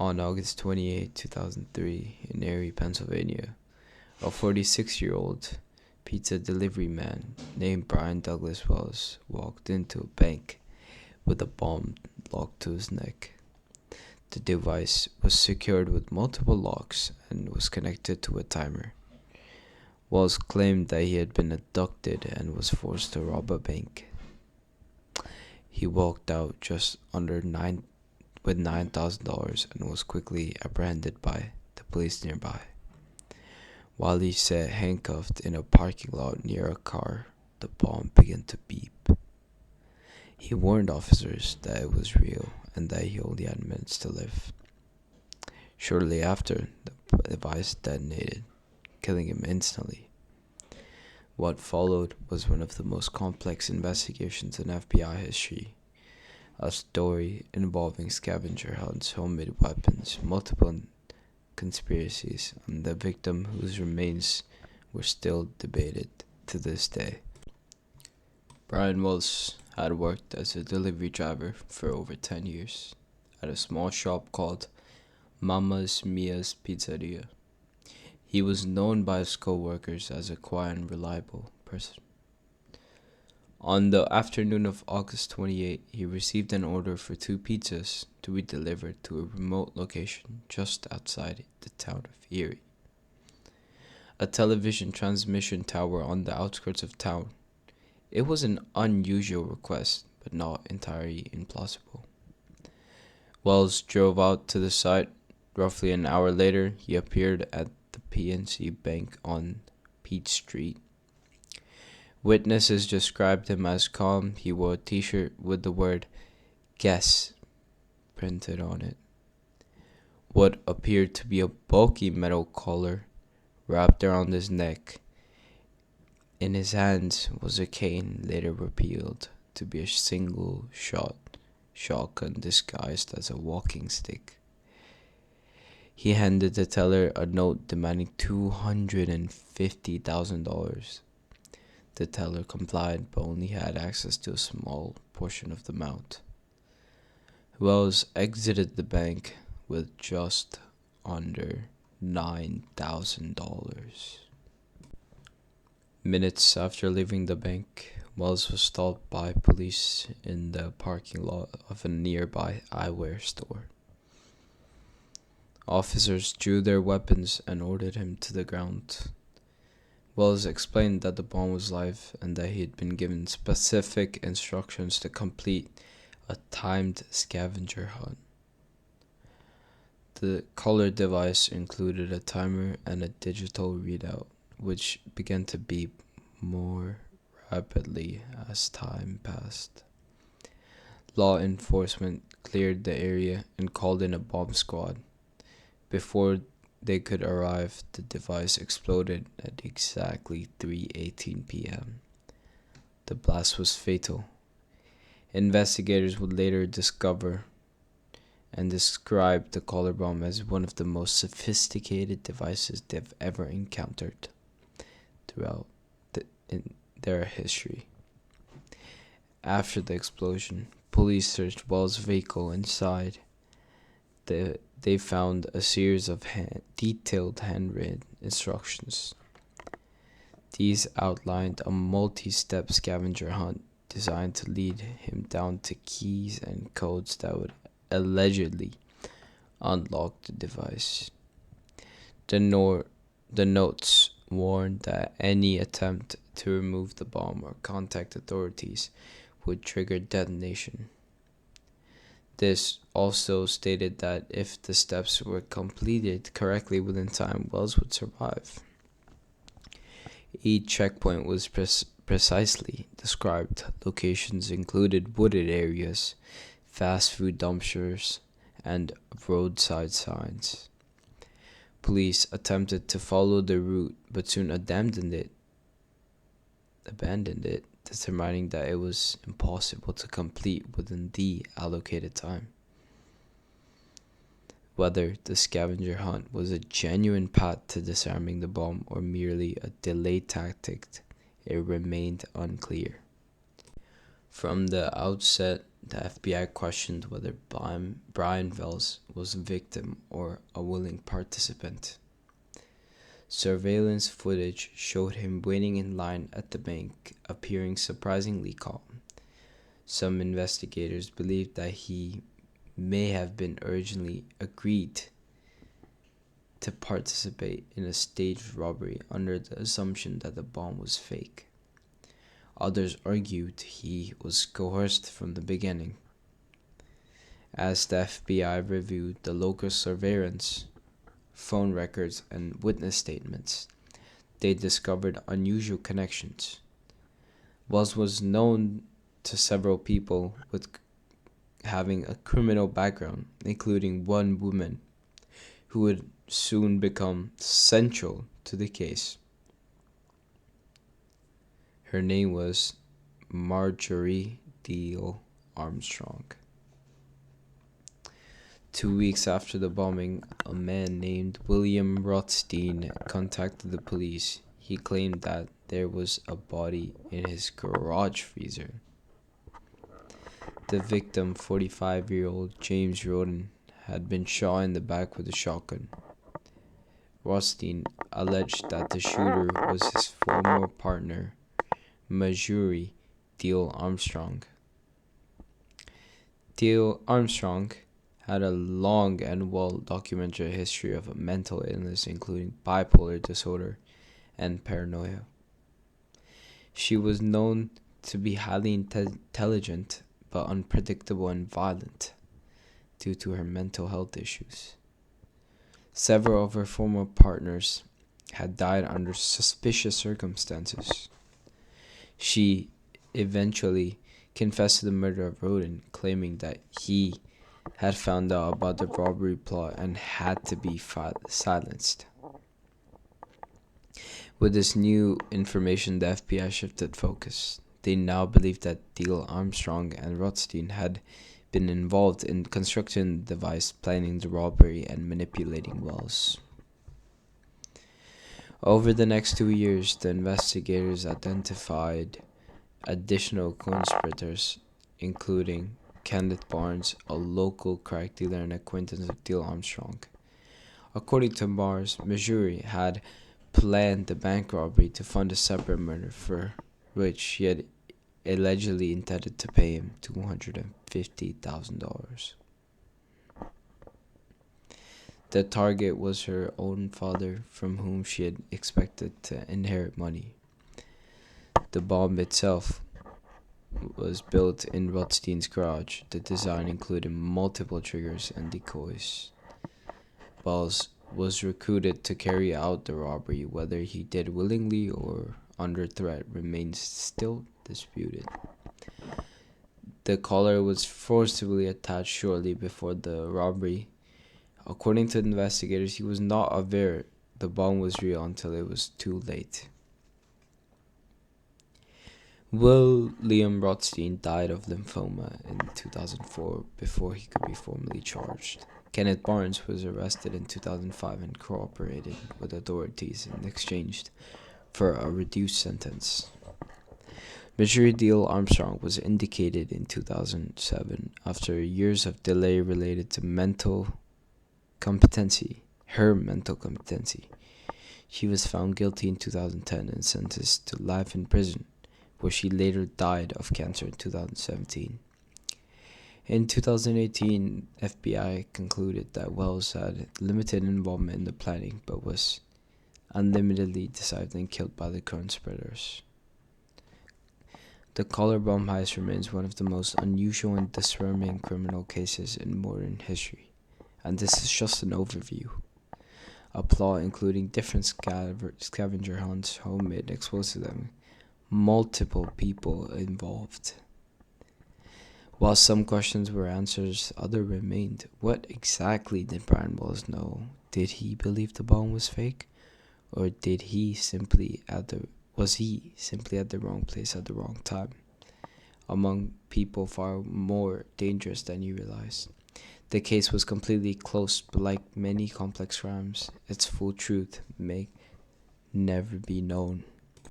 On August 28, 2003, in Erie, Pennsylvania, a 46-year-old pizza delivery man named Brian Douglas Wells walked into a bank with a bomb locked to his neck. The device was secured with multiple locks and was connected to a timer. Wells claimed that he had been abducted and was forced to rob a bank. He walked out just under $9,000 and was quickly apprehended by the police nearby. While he sat handcuffed in a parking lot near a car, the bomb began to beep. He warned officers that it was real and that he only had minutes to live. Shortly after, the device detonated, killing him instantly. What followed was one of the most complex investigations in FBI history. A story involving scavenger hunts, homemade weapons, multiple conspiracies, and the victim whose remains were still debated to this day. Brian Wells had worked as a delivery driver for over 10 years at a small shop called Mama's Mia's Pizzeria. He was known by his co-workers as a quiet and reliable person. On the afternoon of August 28, he received an order for 2 pizzas to be delivered to a remote location just outside the town of Erie. A television transmission tower on the outskirts of town. It was an unusual request, but not entirely implausible. Wells drove out to the site. Roughly an hour later, he appeared at the PNC Bank on Peach Street. Witnesses described him as calm. He wore a t-shirt with the word "Guess" printed on it. What appeared to be a bulky metal collar wrapped around his neck. In his hands was a cane later revealed to be a single-shot shotgun disguised as a walking stick. He handed the teller a note demanding $250,000. The teller complied but only had access to a small portion of the amount. Wells exited the bank with just under $9,000. Minutes after leaving the bank, Wells was stopped by police in the parking lot of a nearby eyewear store. Officers drew their weapons and ordered him to the ground. Wells explained that the bomb was live and that he had been given specific instructions to complete a timed scavenger hunt. The collar device included a timer and a digital readout, which began to beep more rapidly as time passed. Law enforcement cleared the area and called in a bomb squad. Before they could arrive, the device exploded at exactly 3:18 p.m. The blast was fatal. Investigators would later discover and describe the collar bomb as one of the most sophisticated devices they've ever encountered throughout in their history. After the explosion, police searched Wells' vehicle. Inside, they found a series of detailed handwritten instructions. These outlined a multi-step scavenger hunt designed to lead him down to keys and codes that would allegedly unlock the device. The notes warned that any attempt to remove the bomb or contact authorities would trigger detonation. This also stated that if the steps were completed correctly within time, Wells would survive. Each checkpoint was precisely described. Locations included wooded areas, fast food dumpsters, and roadside signs. Police attempted to follow the route but soon abandoned it, determining that it was impossible to complete within the allocated time. Whether the scavenger hunt was a genuine path to disarming the bomb or merely a delay tactic, it remained unclear. From the outset, The FBI questioned whether Brian Wells was a victim or a willing participant. Surveillance footage showed him waiting in line at the bank, appearing surprisingly calm. Some investigators believed that he may have been originally agreed to participate in a staged robbery under the assumption that the bomb was fake. Others argued he was coerced from the beginning. As the FBI reviewed the local surveillance, phone records, and witness statements, they discovered unusual connections. Wells was known to several people with having a criminal background, including one woman who would soon become central to the case. Her name was Marjorie Deal Armstrong. 2 weeks after the bombing, a man named William Rothstein contacted the police. He claimed that there was a body in his garage freezer. The victim, 45-year-old James Roden, had been shot in the back with a shotgun. Rothstein alleged that the shooter was his former partner, Marjorie Deal Armstrong. Deal Armstrong had a long and well-documented history of a mental illness, including bipolar disorder and paranoia. She was known to be highly intelligent but unpredictable and violent due to her mental health issues. Several of her former partners had died under suspicious circumstances. She eventually confessed to the murder of Roden, claiming that he had found out about the robbery plot and had to be silenced. With this new information, the FBI shifted focus. They now believed that Deal Armstrong and Rothstein had been involved in constructing the device, planning the robbery, and manipulating Wells. Over the next 2 years, the investigators identified additional conspirators, including Kenneth Barnes, a local crack dealer and acquaintance of Deal Armstrong. According to Barnes, Marjorie had planned the bank robbery to fund a separate murder for which she had allegedly intended to pay him $250,000. The target was her own father, from whom she had expected to inherit money. The bomb itself was built in Rothstein's garage. The design included multiple triggers and decoys. Wells was recruited to carry out the robbery. Whether he did willingly or under threat remains still disputed. The collar was forcibly attached shortly before the robbery. According to the investigators, he was not aware the bomb was real until it was too late. William Rothstein died of lymphoma in 2004 before he could be formally charged. Kenneth Barnes was arrested in 2005 and cooperated with authorities in exchange for a reduced sentence. Marjorie Deal Armstrong was indicted in 2007 after years of delay related to her mental competency. She was found guilty in 2010 and sentenced to life in prison, where she later died of cancer in 2017. In 2018, FBI concluded that Wells had limited involvement in the planning but was unlimitedly decided and killed by the conspirators. The collar bomb heist remains one of the most unusual and disarming criminal cases in modern history, and this is just an overview. A plot including different scavenger hunts, homemade explosives, and multiple people involved. While some questions were answered, others remained. What exactly did Brian Wells know? Did he believe the bomb was fake? Or was he simply at the wrong place at the wrong time? Among people far more dangerous than you realize. The case was completely closed, but like many complex crimes, its full truth may never be known.